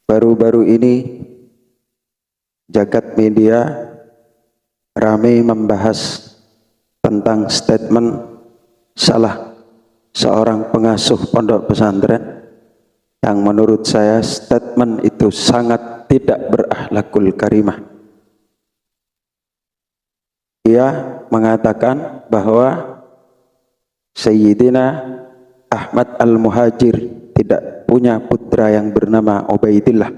Baru-baru ini jagat media ramai membahas tentang statement salah seorang pengasuh pondok pesantren yang menurut saya statement itu sangat tidak berakhlakul karimah. Ia mengatakan bahwa Sayyidina Ahmad Al-Muhajir tidak punya putra yang bernama Ubaidillah.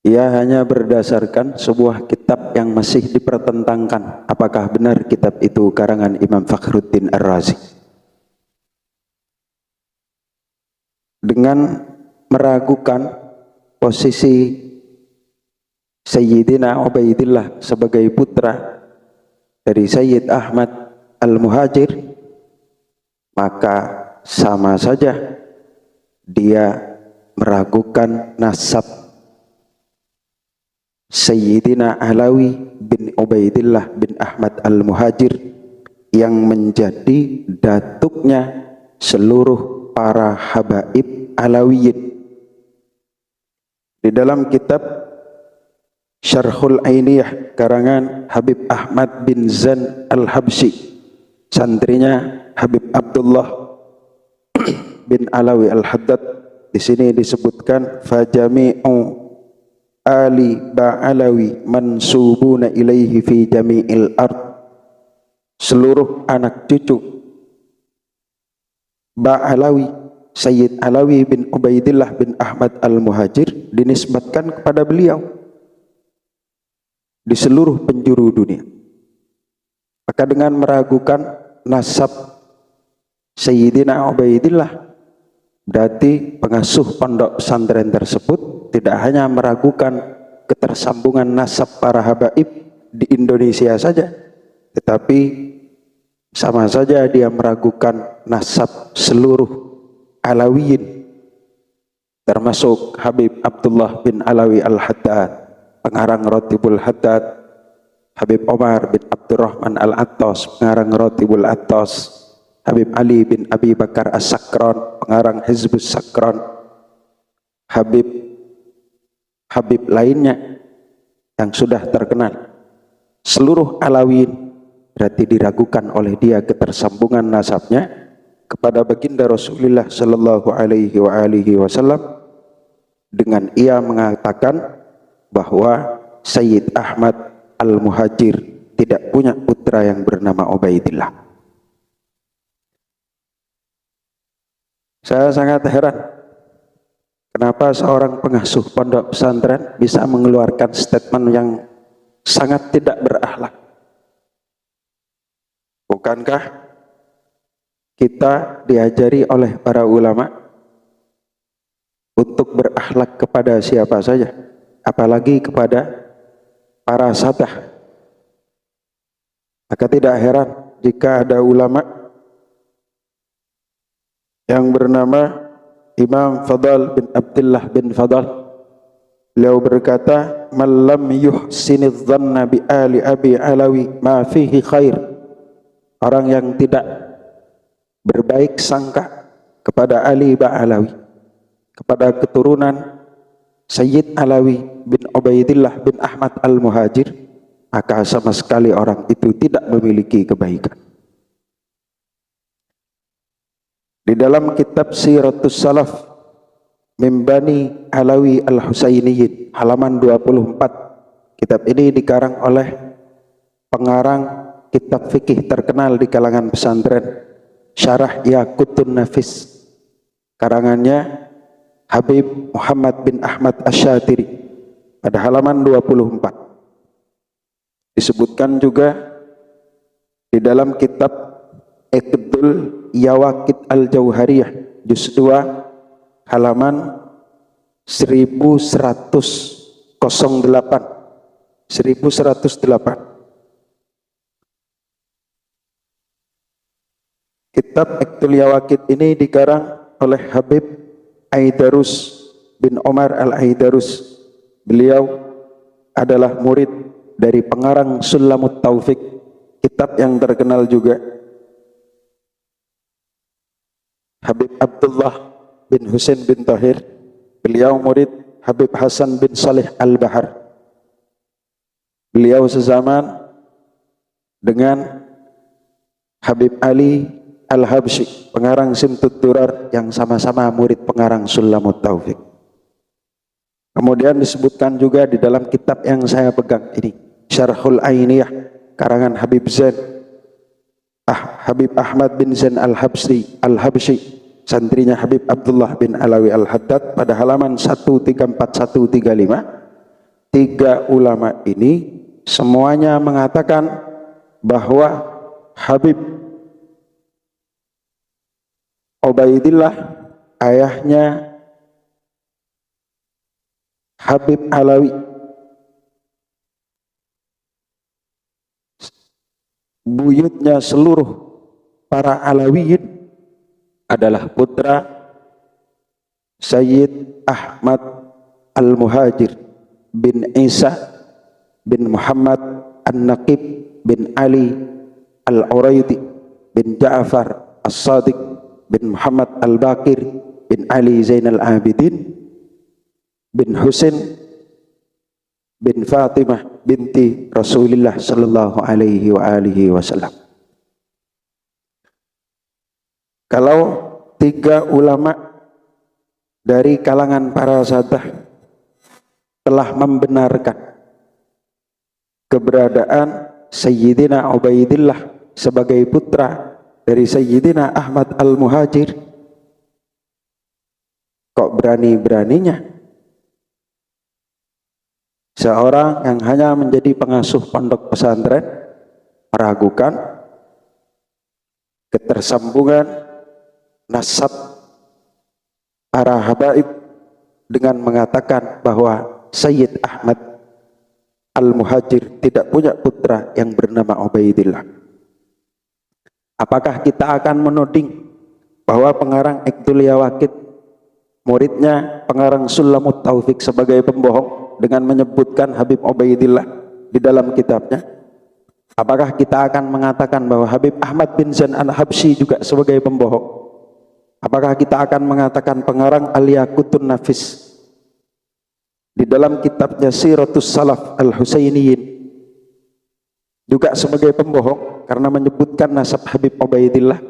Ia hanya berdasarkan sebuah kitab yang masih dipertentangkan apakah benar kitab itu karangan Imam Fakhruddin Ar-Razi. Dengan meragukan posisi Sayyidina Ubaidillah sebagai putra dari Sayyid Ahmad Al-Muhajir, maka sama saja dia meragukan nasab Sayyidina Alawi bin Ubaidillah bin Ahmad Al-Muhajir yang menjadi datuknya seluruh para habaib Alawiyin. Di dalam kitab Syarhul Ainiyah karangan Habib Ahmad bin Zan Al-Habsyi, santrinya Habib Abdullah bin Alawi Al-Haddad, di sini disebutkan fajami'u ali ba'alawi mansubuna ilaihi fi jami'il ard. Seluruh anak cucu Ba'alawi, Sayyid Alawi bin Ubaidillah bin Ahmad Al-Muhajir dinisbatkan kepada beliau di seluruh penjuru dunia. Maka dengan meragukan nasab Sayyidina Ubaidillah, berarti pengasuh pondok pesantren tersebut tidak hanya meragukan ketersambungan nasab para habaib di Indonesia saja, tetapi sama saja dia meragukan nasab seluruh Alawiyin, termasuk Habib Abdullah bin Alawi Al-Haddad, pengarang Ratibul Haddad, Habib Omar bin Abdurrahman Al-Attas, pengarang Ratibul Attas, Habib Ali bin Abi Bakar As-Sakran, pengarang Hizbus Sakran, Habib lainnya yang sudah terkenal. Seluruh Alawiyin berarti diragukan oleh dia ketersambungan nasabnya kepada baginda Rasulullah sallallahu alaihi wasallam dengan ia mengatakan bahwa Sayyid Ahmad Al-Muhajir tidak punya putra yang bernama Ubaidillah. Saya sangat heran kenapa seorang pengasuh pondok pesantren bisa mengeluarkan statement yang sangat tidak berakhlak. Bukankah kita diajari oleh para ulama untuk berakhlak kepada siapa saja, apalagi kepada para sadah? Maka tidak heran jika ada ulama yang bernama Imam Fadal bin Abdullah bin Fadal. Beliau berkata, "Man lam yuhsinidz dhanna bi ali Abi Alawi ma fihi khair." Orang yang tidak berbaik sangka kepada Ali Ba'alawi, kepada keturunan Sayyid Alawi bin Ubaidillah bin Ahmad Al-Muhajir, maka sama sekali orang itu tidak memiliki kebaikan. Di dalam kitab Siratus Salaf min Bani Alawi Al-Husainiyin halaman 24, kitab ini dikarang oleh pengarang kitab fikih terkenal di kalangan pesantren, Syarah Yaqutun Nafis, karangannya Habib Muhammad bin Ahmad Asy-Syatiri, pada halaman 24. Disebutkan juga di dalam kitab Iqdul Yawaqit Al-Jauhariyah juz 2 halaman 1108. Kitab Iqdul Yawaqit ini dikarang oleh Habib Aidarus bin Omar Al-Aidarus. Beliau adalah murid dari pengarang Sulamut Taufik, kitab yang terkenal juga. Habib Abdullah bin Husain bin Tahir. Beliau murid Habib Hasan bin Salih Al-Bahar. Beliau sezaman dengan Habib Ali Al-Habsyi, pengarang Simtud Durar, yang sama-sama murid pengarang Sulamut Taufik. Kemudian disebutkan juga di dalam kitab yang saya pegang ini, Syarhul Ainiyah, karangan Habib Zain, Habib Ahmad bin Zain Al-Habsyi, santrinya Habib Abdullah bin Alawi Al-Haddad, pada halaman 134-135. Tiga ulama ini semuanya mengatakan bahwa Habib Ubaidillah, ayahnya Habib Alawi, buyutnya seluruh para Alawiyin, adalah putra Sayyid Ahmad Al-Muhajir bin Isa bin Muhammad An-Naqib bin Ali Al-Uraidi bin Ja'far As-Sadiq bin Muhammad Al-Baqir bin Ali Zainal Abidin bin Husain bin Fatimah binti Rasulullah sallallahu alaihi wa alihi wasallam. Kalau tiga ulama dari kalangan para sahabat telah membenarkan keberadaan Sayyidina Ubaidillah sebagai putra dari Sayyidina Ahmad Al-Muhajir, kok berani-beraninya seorang yang hanya menjadi pengasuh pondok pesantren meragukan ketersambungan nasab para habaib dengan mengatakan bahwa Sayyid Ahmad Al-Muhajir tidak punya putra yang bernama Ubaidillah? Apakah kita akan menuding bahwa pengarang Iqdul Yawaqit, muridnya pengarang Sulamut Taufik, sebagai pembohong dengan menyebutkan Habib Ubaidillah di dalam kitabnya? Apakah kita akan mengatakan bahwa Habib Ahmad bin Zain Al-Habsyi juga sebagai pembohong? Apakah kita akan mengatakan pengarang Al-Yaqutun Nafis di dalam kitabnya Siratus Salaf Al-Husainiyin juga sebagai pembohong karena menyebutkan nasab Habib Ubaidillah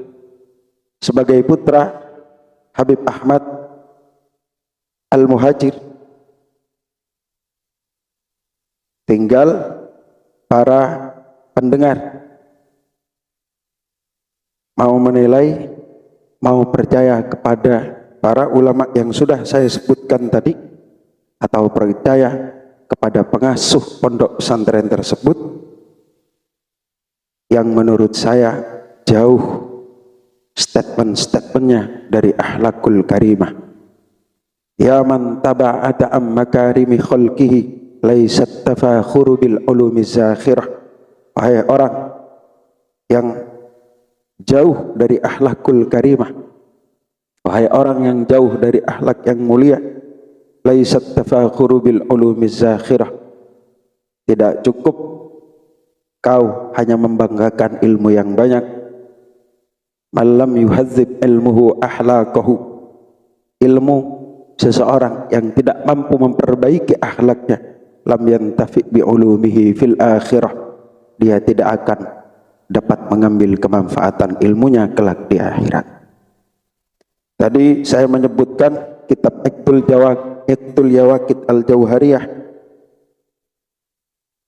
sebagai putra Habib Ahmad Al-Muhajir? Tinggal para pendengar mau menilai, mau percaya kepada para ulama yang sudah saya sebutkan tadi, atau percaya kepada pengasuh pondok pesantren tersebut yang menurut saya jauh statement-statementnya dari akhlakul karimah. Ya man taba'ata am makarimi khalqihi laisat tafakhuru bil ulumi zakhirah. Wahai orang yang jauh dari akhlakul karimah, wahai orang yang jauh dari akhlak yang mulia, laisat tafakhuru bil ulumi zakhirah, tidak cukup kau hanya membanggakan ilmu yang banyak. Malam yuhadzib ilmuhu ahlakahu, ilmu seseorang yang tidak mampu memperbaiki akhlaknya, lam yantafi bi ulumihi fil akhirah, dia tidak akan dapat mengambil kemanfaatan ilmunya kelak di akhirat. Tadi saya menyebutkan kitab Iqdul Yawaqit Al-Jauhariyah,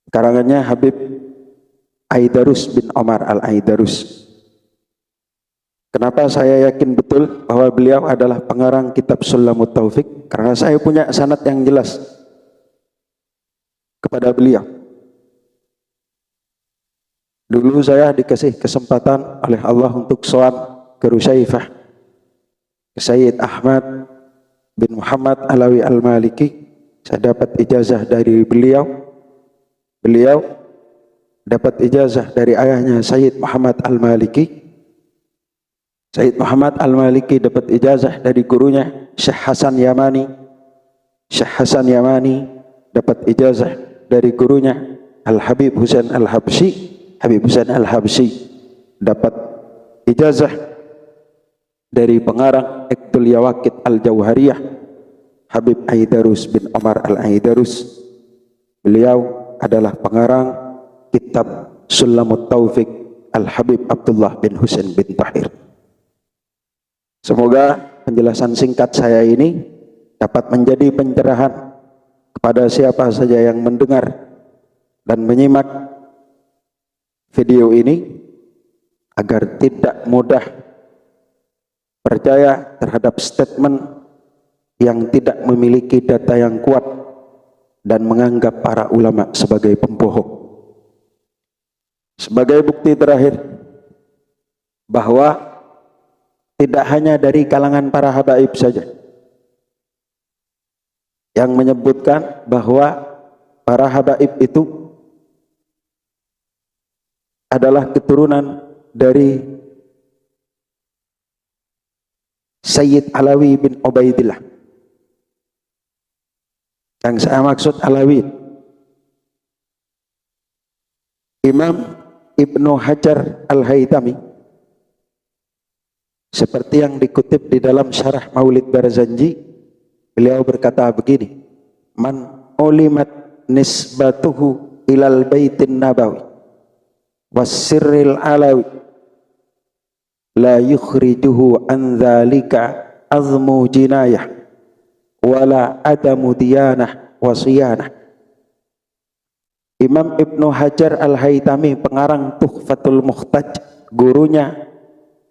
karangannya Habib Aidarus bin Omar Al-Aidarus. Kenapa saya yakin betul bahwa beliau adalah pengarang kitab Sulamut Taufik? Karena saya punya sanad yang jelas kepada beliau. Dulu saya dikasih kesempatan oleh Allah untuk sowan ke Rusyaifah, ke Sayyid Ahmad bin Muhammad Alawi Al-Maliki. Saya dapat ijazah dari beliau. Beliau dapat ijazah dari ayahnya Sayyid Muhammad Al-Maliki. Sayyid Muhammad Al-Maliki dapat ijazah dari gurunya Syekh Hasan Yamani. Syekh Hasan Yamani dapat ijazah dari gurunya Al-Habib Husain Al-Habsyi. Habib Husain Al-Habsyi dapat ijazah dari pengarang Iqdul Yawaqit Al-Jauhariyah Habib Aidarus bin Omar Al-Aidarus. Beliau adalah pengarang kitab Sulamut Taufiq Al-Habib Abdullah bin Husain bin Tahir. Semoga penjelasan singkat saya ini dapat menjadi pencerahan kepada siapa saja yang mendengar dan menyimak video ini, agar tidak mudah percaya terhadap statement yang tidak memiliki data yang kuat dan menganggap para ulama sebagai pembohong. Sebagai bukti terakhir bahwa tidak hanya dari kalangan para habaib saja yang menyebutkan bahwa para habaib itu adalah keturunan dari Sayyid Alawi bin Ubaidillah. Yang saya maksud Alawi, Imam Ibnu Hajar Al-Haytami, seperti yang dikutip di dalam Syarah Maulid Barzanji, beliau berkata begini: man ulimat nisbatuhu ilal baitin nabawi wassirril alawi la yukhrijuhu an dzalika azmu jinayah wala adamu diyanah wasiyanah. Imam Ibnu Hajar Al-Haytami, pengarang Tuhfatul Muhtaj, gurunya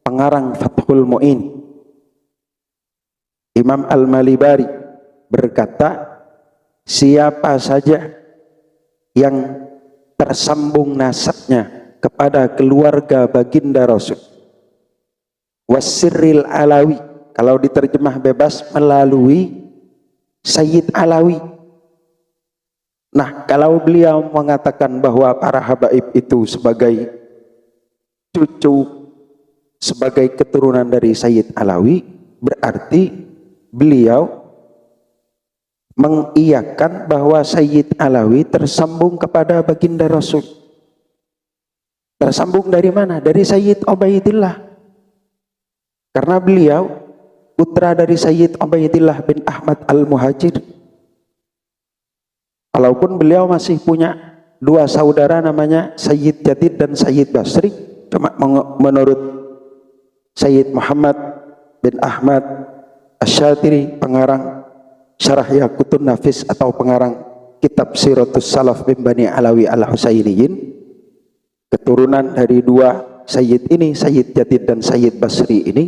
pengarang Fathul Mu'in, Imam Al-Malibari, berkata, siapa saja yang tersambung nasabnya kepada keluarga baginda Rasul, wasirril alawi, kalau diterjemah bebas melalui Sayyid Alawi. Nah, kalau beliau mengatakan bahwa para habaib itu sebagai cucu, sebagai keturunan dari Sayyid Alawi, berarti beliau mengiyakan bahwa Sayyid Alawi tersambung kepada baginda Rasul. Tersambung dari mana? Dari Sayyid Ubaidillah. Karena beliau putra dari Sayyid Ubaidillah bin Ahmad Al-Muhajir. Walaupun beliau masih punya dua saudara namanya Sayyid Jadid dan Sayyid Basri, cuma menurut Sayyid Muhammad bin Ahmad Asy-Syatiri, pengarang Syarah Yaqutun Nafis atau pengarang kitab Siratus Salaf bin Bani Alawi Al-Husainiyin, keturunan dari dua Sayyid ini, Sayyid Jadid dan Sayyid Basri ini,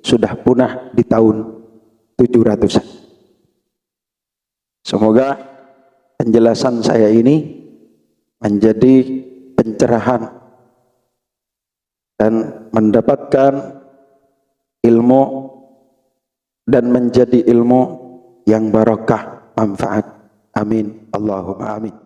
sudah punah di tahun 700-an. Semoga penjelasan saya ini menjadi pencerahan dan mendapatkan ilmu dan menjadi ilmu yang barakah, manfaat. Amin. Allahumma amin.